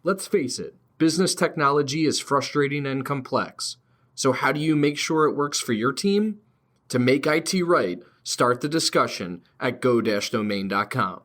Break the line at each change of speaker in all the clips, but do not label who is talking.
Let's face it, business technology is frustrating and complex. So how do you make sure it works for your team? To make IT right, start the discussion at go-domain.com.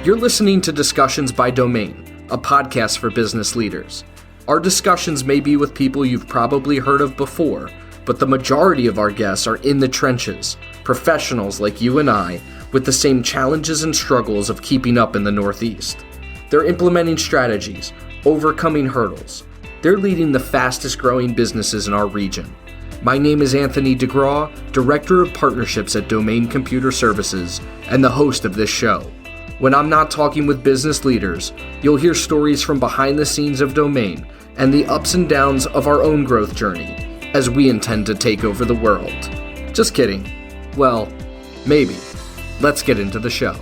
You're listening to Discussions by Domain, a podcast for business leaders. Our discussions may be with people you've probably heard of before, but the majority of our guests are in the trenches, professionals like you and I, with the same challenges and struggles of keeping up in the Northeast. They're implementing strategies, overcoming hurdles. They're leading the fastest growing businesses in our region. My name is Anthony DeGraw, Director of Partnerships at Domain Computer Services, and the host of this show. When I'm not talking with business leaders, you'll hear stories from behind the scenes of Domain and the ups and downs of our own growth journey, as we intend to take over the world. Just kidding. Well, maybe. Let's get into the show.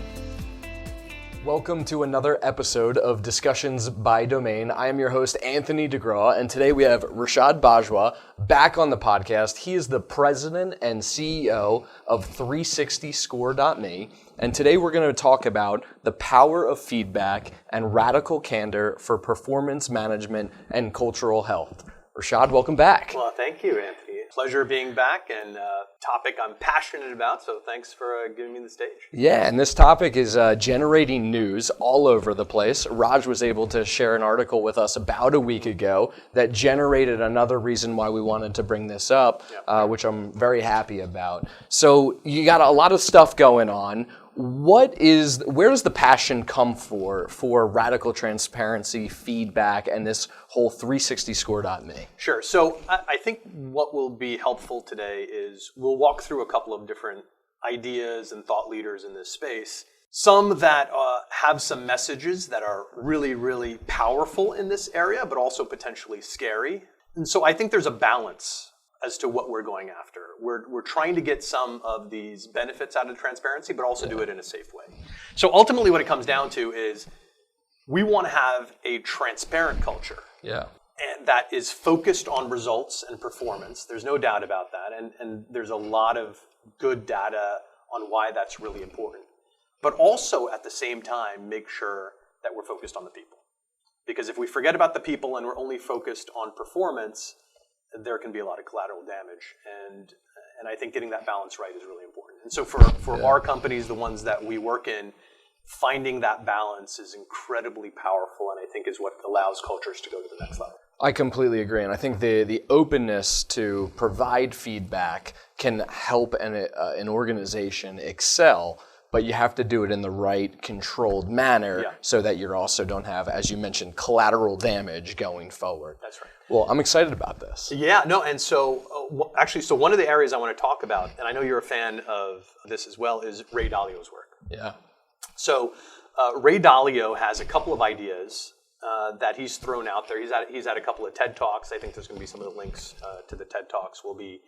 Welcome to another episode of Discussions by Domain. I am your host, Anthony DeGraw, and today we have Rashaad Bajwa back on the podcast. He is the president and CEO of 360score.me, and today we're going to talk about the power of feedback and radical candor for performance management and cultural health. Rashaad, welcome back.
Well, thank you, Anthony. Pleasure being back, and a topic I'm passionate about, so thanks for giving me the stage.
Yeah, and this topic is generating news all over the place. Raj was able to share an article with us about a week ago that generated another reason why we wanted to bring this up, which I'm very happy about. So you got a lot of stuff going on. Where does the passion come for radical transparency, feedback, and this whole 360score.me?
Sure. So I think what will be helpful today is we'll walk through a couple of different ideas and thought leaders in this space. Some that have some messages that are really, really powerful in this area, but also potentially scary. And so I think there's a balance as to what we're going after. We're trying to get some of these benefits out of transparency, but also do it in a safe way. So ultimately what it comes down to is we want to have a transparent culture.
Yeah.
And that is focused on results and performance. There's no doubt about that. And there's a lot of good data on why that's really important. But also at the same time, make sure that we're focused on the people. Because if we forget about the people and we're only focused on performance, there can be a lot of collateral damage, and I think getting that balance right is really important. And so for our companies, the ones that we work in, finding that balance is incredibly powerful, and I think is what allows cultures to go to the next level.
I completely agree, and I think the openness to provide feedback can help an organization excel, but you have to do it in the right, controlled manner so that you also don't have, as you mentioned, collateral damage going forward.
That's right.
Well, I'm excited about this.
Yeah, no, and so so one of the areas I want to talk about, and I know you're a fan of this as well, is Ray Dalio's work.
Yeah.
So Ray Dalio has a couple of ideas that he's thrown out there. He's had a couple of TED Talks. I think there's going to be some of the links to the TED Talks will be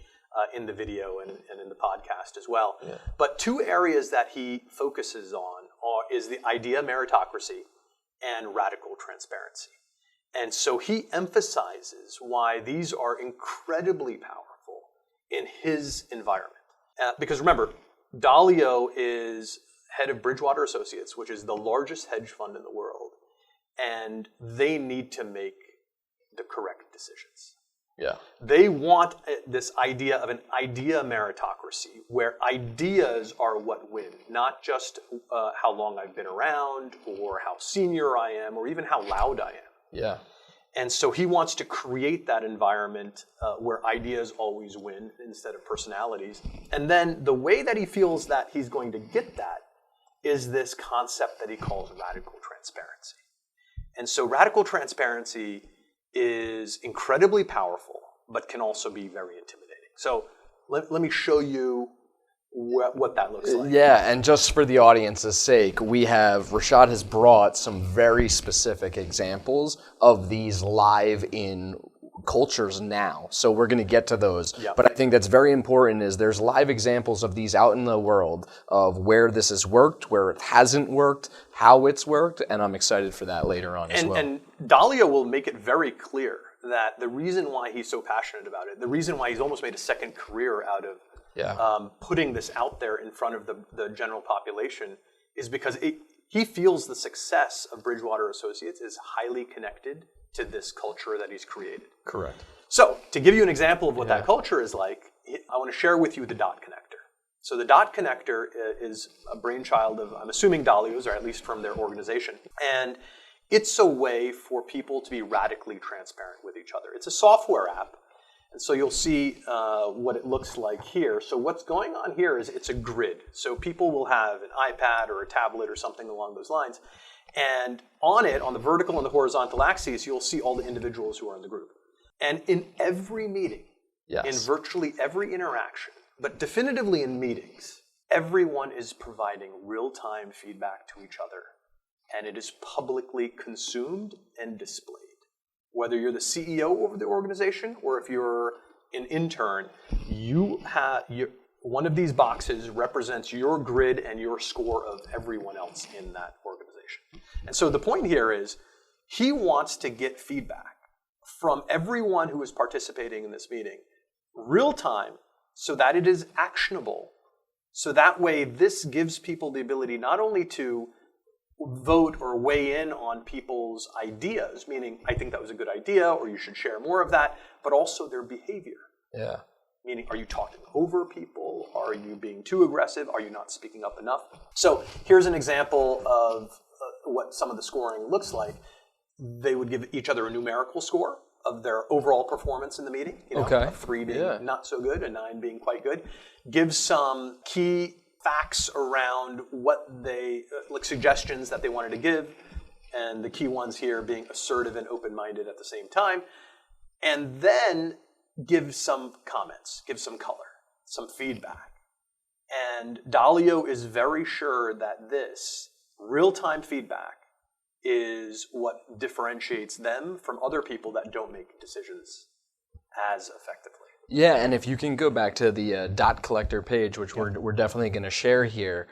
in the video and in the podcast as well. Yeah. But two areas that he focuses on is the idea meritocracy and radical transparency. And so he emphasizes why these are incredibly powerful in his environment. Because remember, Dalio is head of Bridgewater Associates, which is the largest hedge fund in the world, and they need to make the correct decisions.
Yeah.
They want this idea of an idea meritocracy, where ideas are what win, not just how long I've been around, or how senior I am, or even how loud I am.
Yeah.
And so he wants to create that environment where ideas always win instead of personalities. And then the way that he feels that he's going to get that is this concept that he calls radical transparency. And so radical transparency is incredibly powerful, but can also be very intimidating. So let me show you what that looks like.
Yeah, and just for the audience's sake, Rashaad has brought some very specific examples of these live in cultures now. So we're going to get to those. Yep. But I think that's very important is there's live examples of these out in the world of where this has worked, where it hasn't worked, how it's worked, and I'm excited for that later on as well.
And Dalio will make it very clear that the reason why he's so passionate about it, the reason why he's almost made a second career out of putting this out there in front of the general population, is because he feels the success of Bridgewater Associates is highly connected to this culture that he's created.
Correct.
So, to give you an example of what that culture is like, I want to share with you the dot connector. So the dot connector is a brainchild of, I'm assuming, Dalio's, or at least from their organization. And it's a way for people to be radically transparent with each other. It's a software app. And so you'll see what it looks like here. So what's going on here is it's a grid. So people will have an iPad or a tablet or something along those lines. And on it, on the vertical and the horizontal axes, you'll see all the individuals who are in the group. And in every meeting, in virtually every interaction, but definitively in meetings, everyone is providing real-time feedback to each other. And it is publicly consumed and displayed. Whether you're the CEO of the organization or if you're an intern, one of these boxes represents your grid and your score of everyone else in that organization. And so the point here is he wants to get feedback from everyone who is participating in this meeting, real time, so that it is actionable. So that way this gives people the ability not only to vote or weigh in on people's ideas, meaning I think that was a good idea or you should share more of that, but also their behavior.
Yeah.
Meaning, are you talking over people? Are you being too aggressive? Are you not speaking up enough? So here's an example of what some of the scoring looks like. They would give each other a numerical score of their overall performance in the meeting. A 3 being not so good, a 9 being quite good. Give some key facts around what they, like suggestions that they wanted to give, and the key ones here being assertive and open-minded at the same time, and then give some comments, give some color, some feedback. And Dalio is very sure that this real-time feedback is what differentiates them from other people that don't make decisions as effectively.
Yeah, and if you can go back to the dot collector page, which we're definitely going to share here,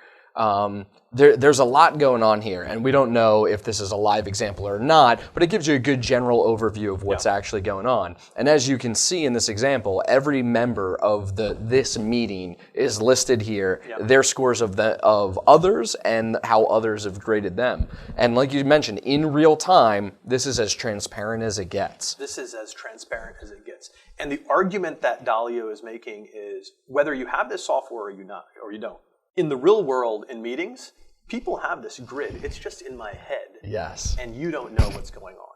there's a lot going on here, and we don't know if this is a live example or not, but it gives you a good general overview of what's actually going on. And as you can see in this example, every member of this meeting is listed here, their scores of others and how others have graded them. And like you mentioned, in real time, this is as transparent as it gets.
This is as transparent as it gets. And the argument that Dalio is making is whether you have this software or you don't. In the real world, in meetings, people have this grid. It's just in my head.
Yes.
And you don't know what's going on.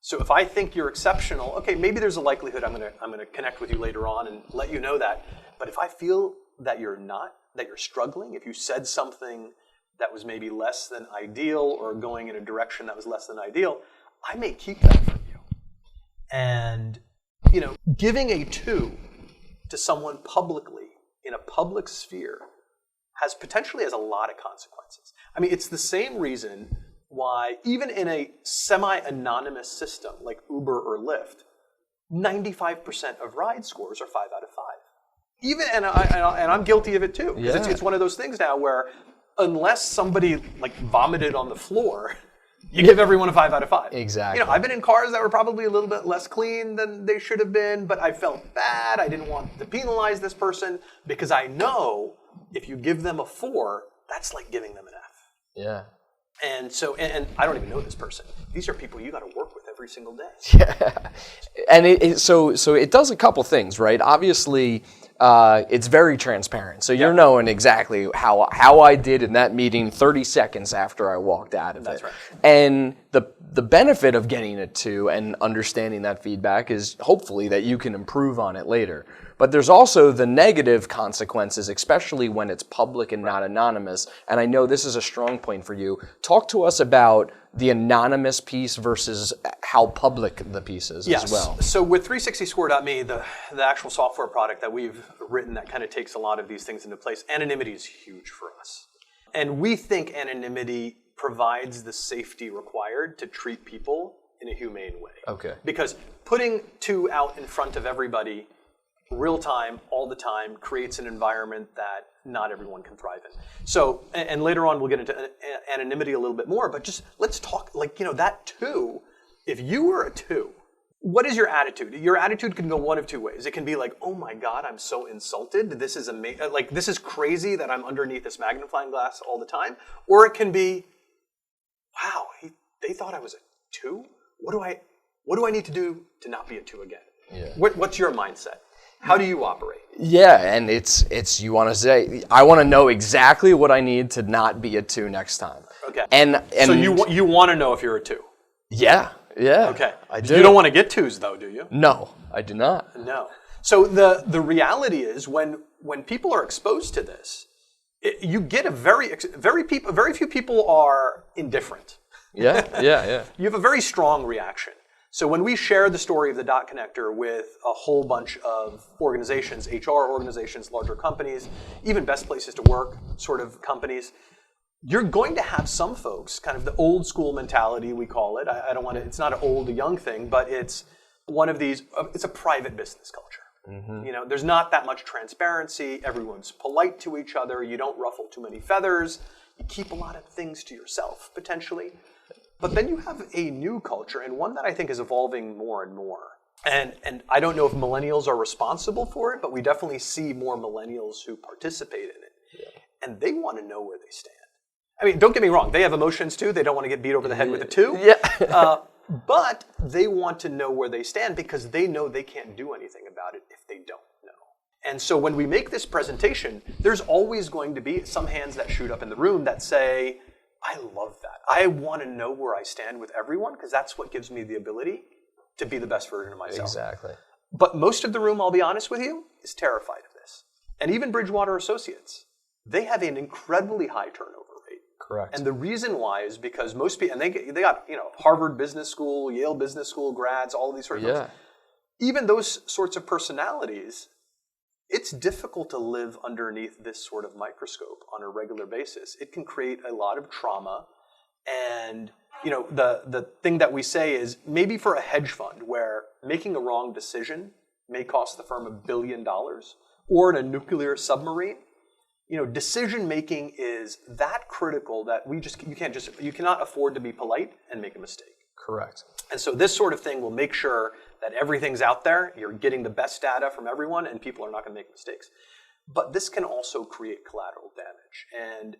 So if I think you're exceptional, okay, maybe there's a likelihood I'm gonna connect with you later on and let you know that. But if I feel that you're not, that you're struggling, if you said something that was maybe less than ideal or going in a direction that was less than ideal, I may keep that from you. And giving a 2 to someone publicly in a public sphere potentially has a lot of consequences. I mean, it's the same reason why even in a semi-anonymous system like Uber or Lyft, 95% of ride scores are 5 out of 5. Even and I'm guilty of it too. Because it's one of those things now where unless somebody like vomited on the floor, you give everyone a 5 out of 5.
Exactly.
I've been in cars that were probably a little bit less clean than they should have been, but I felt bad. I didn't want to penalize this person because I know if you give them a 4, that's like giving them an F.
Yeah.
And so, and I don't even know this person. These are people you got to work with every single day.
Yeah. And so it does a couple things, right? Obviously, it's very transparent. So you're knowing exactly how I did in that meeting 30 seconds after I walked out of it.
That's right.
And the benefit of getting it to and understanding that feedback is hopefully that you can improve on it later. But there's also the negative consequences, especially when it's public and not anonymous. And I know this is a strong point for you. Talk to us about the anonymous piece versus how public the piece is as well.
So with 360score.me, the actual software product that we've written that kind of takes a lot of these things into place, anonymity is huge for us. And we think anonymity provides the safety required to treat people in a humane way.
Okay.
Because putting 2 out in front of everybody real time, all the time, creates an environment that not everyone can thrive in. So, and later on we'll get into anonymity a little bit more, but just let's talk, that 2, if you were a 2 what is your attitude? Your attitude can go one of two ways. It can be like, oh my God, I'm so insulted. This is this is crazy that I'm underneath this magnifying glass all the time. Or it can be, wow, they thought I was a 2? What do I need to do to not be a 2 again?
Yeah.
What's your mindset? How do you operate?
Yeah, and it's you want to say, I want to know exactly what I need to not be a 2 next time.
Okay.
And
so you want to know if you're a 2?
Yeah.
Okay.
I do.
You don't want to get 2s though, do you?
No, I do not.
No. So the reality is when people are exposed to this, you get very few people are indifferent.
Yeah.
You have a very strong reaction. So when we share the story of the Dot Connector with a whole bunch of organizations, HR organizations, larger companies, even best places to work sort of companies, you're going to have some folks, kind of the old school mentality, we call it. I don't want to, it's not an old or young thing, but it's one of these, it's a private business culture. Mm-hmm. You know, there's not that much transparency. Everyone's polite to each other. You don't ruffle too many feathers. You keep a lot of things to yourself, potentially. But then you have a new culture, and one that I think is evolving more and more. And I don't know if millennials are responsible for it, but we definitely see more millennials who participate in it. Yeah. And they want to know where they stand. I mean, don't get me wrong. They have emotions too. They don't want to get beat over the head with a 2.
Yeah.
But they want to know where they stand because they know they can't do anything about it if they don't know. And so when we make this presentation, there's always going to be some hands that shoot up in the room that say, I love that. I want to know where I stand with everyone because that's what gives me the ability to be the best version of myself.
Exactly.
But most of the room, I'll be honest with you, is terrified of this. And even Bridgewater Associates, they have an incredibly high turnover rate.
Correct.
And the reason why is because most people, and they got Harvard Business School, Yale Business School grads, all of these sort of things. Even those sorts of personalities, it's difficult to live underneath this sort of microscope on a regular basis. It can create a lot of trauma. And the thing that we say is maybe for a hedge fund where making a wrong decision may cost the firm $1 billion, or in a nuclear submarine, decision making is that critical that you cannot afford to be polite and make a mistake.
Correct.
And so this sort of thing will make sure that everything's out there, you're getting the best data from everyone, and people are not going to make mistakes. But this can also create collateral damage. And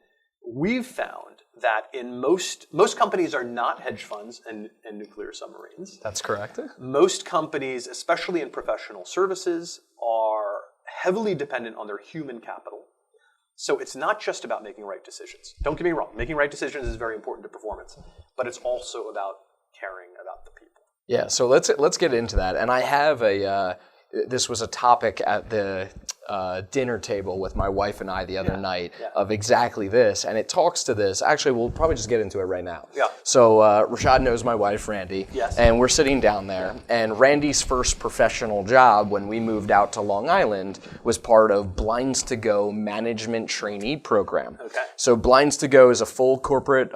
we've found that in most companies are not hedge funds and nuclear submarines.
That's correct.
Most companies, especially in professional services, are heavily dependent on their human capital. So it's not just about making right decisions. Don't get me wrong. Making right decisions is very important to performance, but it's also about caring about the people.
Yeah, so let's get into that. And I have this was a topic at the dinner table with my wife and I the other night of exactly this, and it talks to this. Actually, we'll probably just get into it right now.
Yeah.
So Rashaad knows my wife, Randy.
Yes.
And we're sitting down there, and Randy's first professional job when we moved out to Long Island was part of Blinds to Go management trainee program.
Okay.
So Blinds to Go is a full corporate,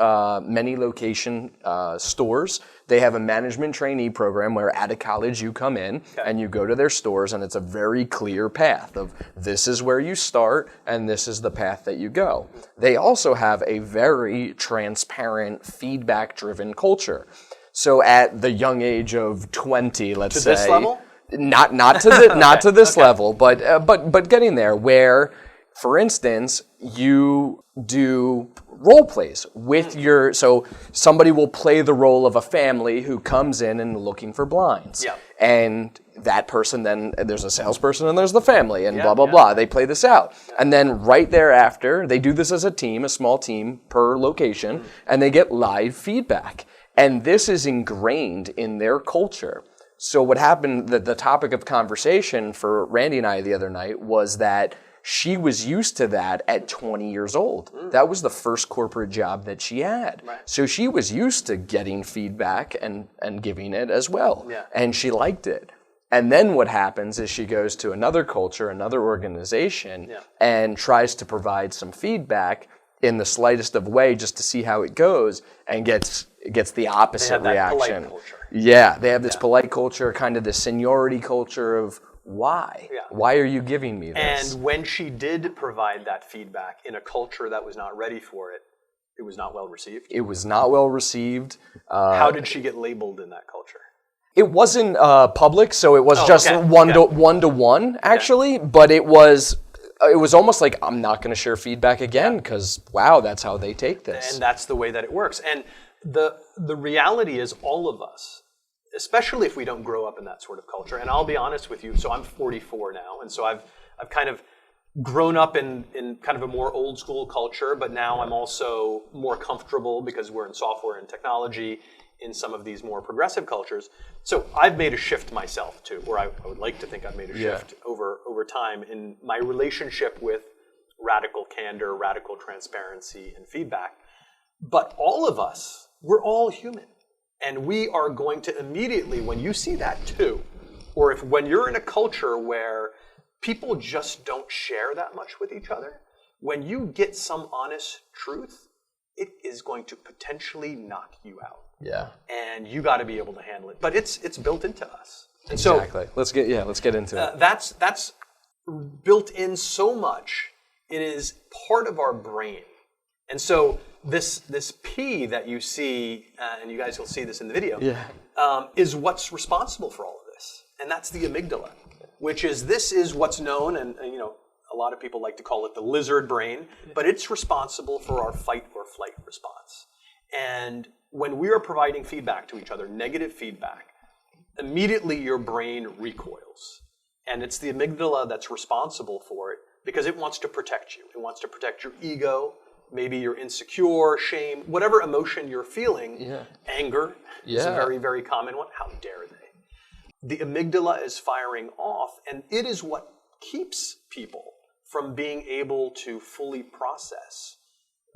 many location stores. They have a management trainee program where out of college you come in and you go to their stores, and it's a very clear path of this is where you start and this is the path that you go. They also have a very transparent, feedback-driven culture. So at the young age of 20, let's say,
to this level?
Not to this level, but getting there, where, for instance, you do role plays with so somebody will play the role of a family who comes in and looking for blinds.
Yeah.
And that person then, there's a salesperson and there's the family and blah, blah, blah. They play this out. And then right thereafter, they do this as a team, a small team per location, and they get live feedback. And this is ingrained in their culture. So what happened, the topic of conversation for Randy and I the other night was that she was used to that at 20 years old. That was the first corporate job that she had.
Right.
So she was used to getting feedback and giving it as well.
Yeah.
And she liked it. And then what happens is she goes to another culture, another organization, and tries to provide some feedback in the slightest of way just to see how it goes, and gets the opposite reaction.
Polite culture.
Yeah, they have this polite culture, kind of this seniority culture of, why?
Yeah.
Why are you giving me this?
And when she did provide that feedback in a culture that was not ready for it, it was not well received.
It was not well received.
How did she get labeled in that culture?
It wasn't public, so it was just one to one, actually. But it was almost like, I'm not going to share feedback again because, wow, that's how they take this.
And that's the way that it works. And the reality is, all of us, especially if we don't grow up in that sort of culture, and I'll be honest with you, so I'm 44 now, and so I've kind of grown up in kind of a more old school culture, but now I'm also more comfortable because we're in software and technology in some of these more progressive cultures. So I've made a shift myself too, or I would like to think I've made a shift over time in my relationship with radical candor, radical transparency, and feedback. But all of us, we're all human. And we are going to immediately, when you see that too, or when you're in a culture where people just don't share that much with each other, when you get some honest truth, it is going to potentially knock you out.
Yeah.
And you got to be able to handle it. But it's built into us. And
exactly. So, let's get into it.
That's built in so much. It is part of our brain. And so this P that you see, and you guys will see this in the video, is what's responsible for all of this. And that's the amygdala, which is, this is what's known, and you know, a lot of people like to call it the lizard brain, but it's responsible for our fight or flight response. And when we are providing feedback to each other, negative feedback, immediately your brain recoils. And it's the amygdala that's responsible for it because it wants to protect you. It wants to protect your ego. Maybe you're insecure, shame, whatever emotion you're feeling. Anger is a very, very common one. How dare they? The amygdala is firing off, and it is what keeps people from being able to fully process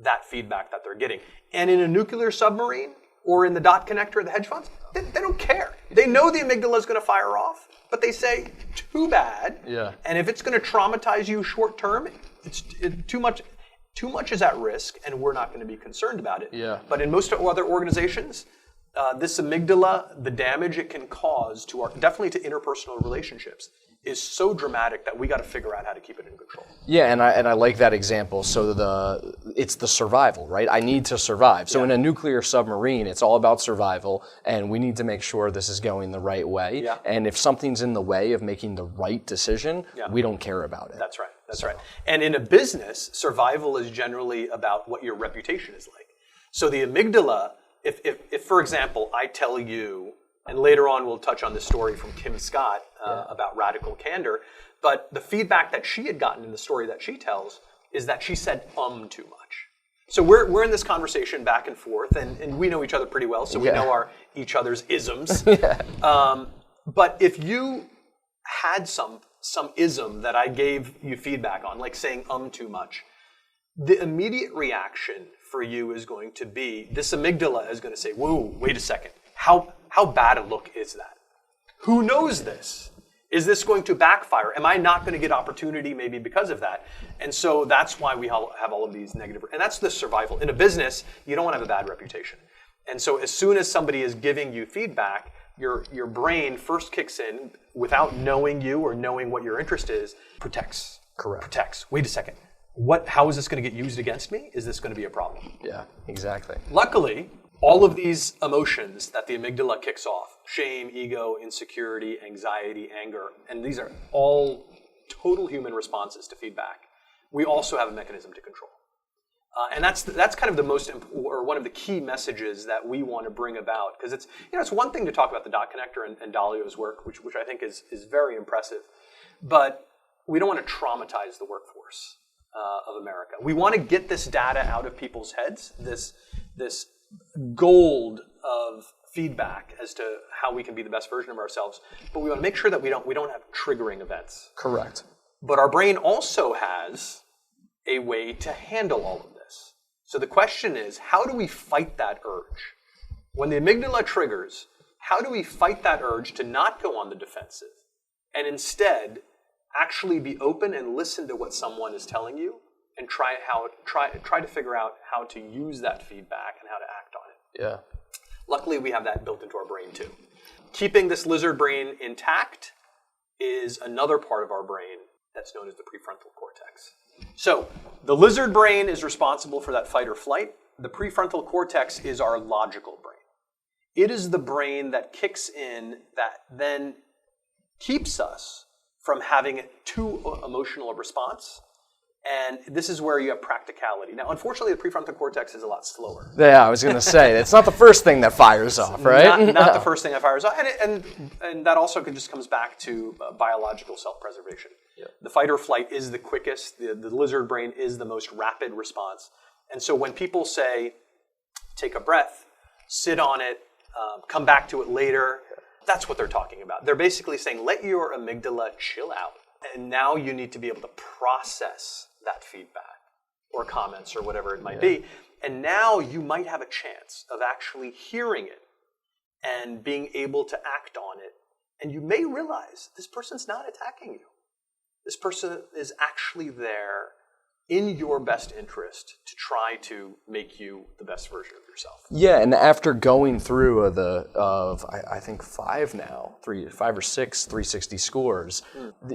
that feedback that they're getting. And in a nuclear submarine or in the dot connector of the hedge funds, they don't care. They know the amygdala is going to fire off, but they say, too bad. And if it's going to traumatize you short term, it's too much. Too much is at risk, and we're not going to be concerned about it. But in most other organizations, this amygdala, the damage it can cause to definitely to interpersonal relationships, is so dramatic that we got to figure out how to keep it in control.
Yeah, and I like that example. So it's the survival, right? I need to survive. So in a nuclear submarine, it's all about survival, and we need to make sure this is going the right way. And if something's in the way of making the right decision, we don't care about it.
That's right. That's right. And in a business, survival is generally about what your reputation is like. So the amygdala, if for example, I tell you, and later on we'll touch on the story from Kim Scott about radical candor, but the feedback that she had gotten in the story that she tells is that she said too much. So we're in this conversation back and forth, and we know each other pretty well, so we know each other's isms. But if you had some ism that I gave you feedback on, like saying too much, the immediate reaction for you is going to be, this amygdala is going to say, whoa, wait a second. How bad a look is that? Who knows this? Is this going to backfire? Am I not going to get opportunity maybe because of that? And so that's why we have all of these negative, and that's the survival. In a business, you don't want to have a bad reputation. And so as soon as somebody is giving you feedback, your brain first kicks in without knowing you or knowing what your interest is, protects.
Correct.
Protects. Wait a second. How is this going to get used against me? Is this going to be a problem?
Yeah, exactly.
Luckily, all of these emotions that the amygdala kicks off, shame, ego, insecurity, anxiety, anger, and these are all total human responses to feedback, we also have a mechanism to control. And that's kind of the most, or one of the key messages that we want to bring about, because it's one thing to talk about the dot connector and Dalio's work, which I think is very impressive, but we don't want to traumatize the workforce of America. We want to get this data out of people's heads, this gold of feedback as to how we can be the best version of ourselves, but we want to make sure that we don't have triggering events.
Correct.
But our brain also has a way to handle all of this. So the question is, how do we fight that urge? When the amygdala triggers, how do we fight that urge to not go on the defensive and instead actually be open and listen to what someone is telling you and try to figure out how to use that feedback and how to act on it?
Yeah.
Luckily, we have that built into our brain too. Keeping this lizard brain intact is another part of our brain that's known as the prefrontal cortex. So the lizard brain is responsible for that fight or flight. The prefrontal cortex is our logical brain. It is the brain that kicks in that then keeps us from having too emotional a response. And this is where you have practicality. Now, unfortunately, the prefrontal cortex is a lot slower.
Yeah, I was going to say, it's not the first thing that fires off, right?
Not the first thing that fires off. And that also just comes back to biological self-preservation. Yeah. The fight or flight is the quickest. The lizard brain is the most rapid response. And so when people say, take a breath, sit on it, come back to it later, that's what they're talking about. They're basically saying, let your amygdala chill out. And now you need to be able to process that feedback or comments or whatever it might be. And now you might have a chance of actually hearing it and being able to act on it. And you may realize this person's not attacking you. This person is actually there in your best interest to try to make you the best version of yourself.
Yeah, and after going through I think 5 or 6 360 scores,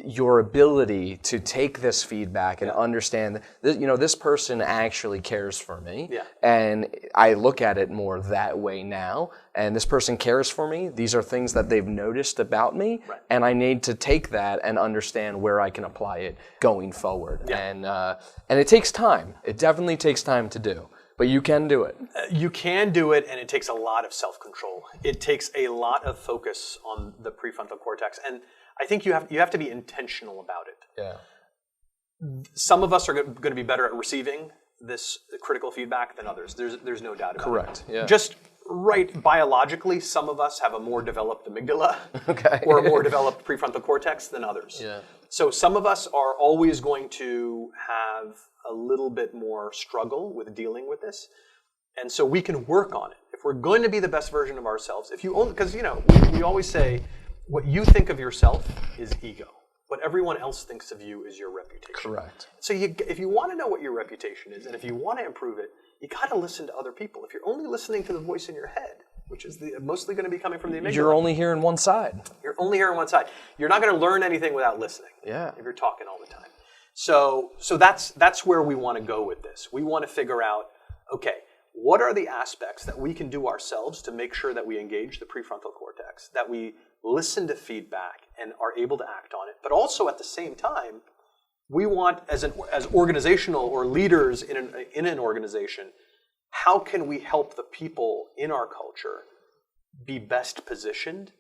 your ability to take this feedback and understand that, this person actually cares for me, and I look at it more that way now, and this person cares for me, these are things that they've noticed about me, and I need to take that and understand where I can apply it going forward. And it takes time. It definitely takes time to do. But you can do it.
You can do it, and it takes a lot of self-control. It takes a lot of focus on the prefrontal cortex. And I think you have to be intentional about it.
Yeah.
Some of us are going to be better at receiving this critical feedback than others. There's no doubt about it.
Correct. Yeah.
Just biologically, some of us have a more developed amygdala or a more developed prefrontal cortex than others.
Yeah.
So some of us are always going to have a little bit more struggle with dealing with this. And so we can work on it. If we're going to be the best version of ourselves, because we always say what you think of yourself is ego. What everyone else thinks of you is your reputation.
Correct.
So if you want to know what your reputation is, and if you want to improve it, you got to listen to other people. If you're only listening to the voice in your head, which is mostly going to be coming from the amygdala.
You're only hearing one side.
You're only hearing one side. You're not going to learn anything without listening.
Yeah.
If you're talking all the time. So that's where we want to go with this. We want to figure out, okay, what are the aspects that we can do ourselves to make sure that we engage the prefrontal cortex, that we listen to feedback and are able to act on it, but also at the same time, we want, as organizational or leaders in an organization, how can we help the people in our culture be best positioned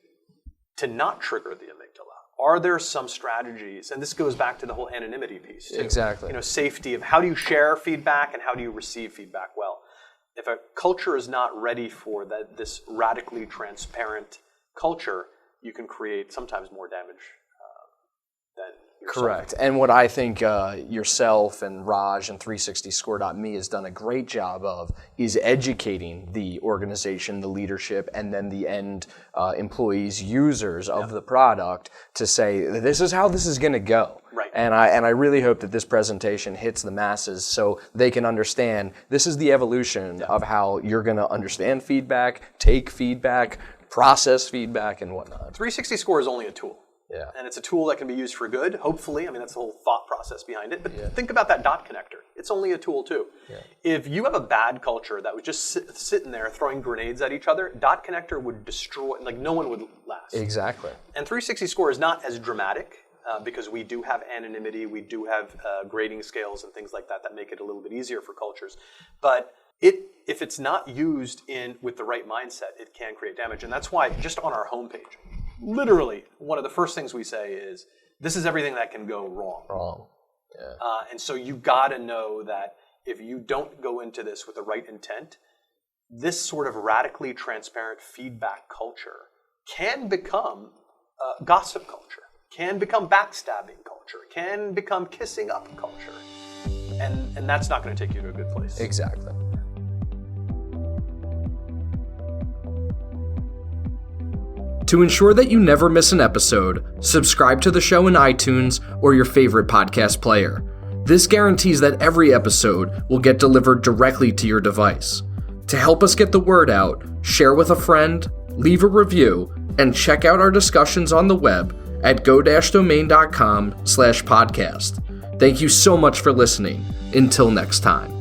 to not trigger the amygdala? Are there some strategies, and this goes back to the whole anonymity piece too.
Exactly.
Safety of how do you share feedback and how do you receive feedback well? If a culture is not ready for this radically transparent culture, you can create sometimes more damage than yourself.
Correct. And what I think yourself and Raj and 360score.me has done a great job of is educating the organization, the leadership, and then the end employees, users of the product to say, this is how this is going to go.
Right.
And I really hope that this presentation hits the masses so they can understand this is the evolution of how you're going to understand feedback, take feedback, process feedback, and whatnot.
360 Score is only a tool.
Yeah.
And it's a tool that can be used for good, hopefully. I mean, that's the whole thought process behind it. But think about that dot connector. It's only a tool, too. Yeah. If you have a bad culture that was just sitting there throwing grenades at each other, dot connector would destroy, no one would last.
Exactly.
And 360 Score is not as dramatic because we do have anonymity, we do have grading scales and things like that make it a little bit easier for cultures. But if it's not used with the right mindset, it can create damage. And that's why just on our homepage, literally, one of the first things we say is, this is everything that can go wrong.
Wrong. Yeah.
And so you got to know that if you don't go into this with the right intent, this sort of radically transparent feedback culture can become gossip culture, can become backstabbing culture, can become kissing up culture. And that's not going to take you to a good place.
Exactly.
To ensure that you never miss an episode, subscribe to the show in iTunes or your favorite podcast player. This guarantees that every episode will get delivered directly to your device. To help us get the word out, share with a friend, leave a review, and check out our discussions on the web at go-domain.com/podcast. Thank you so much for listening. Until next time.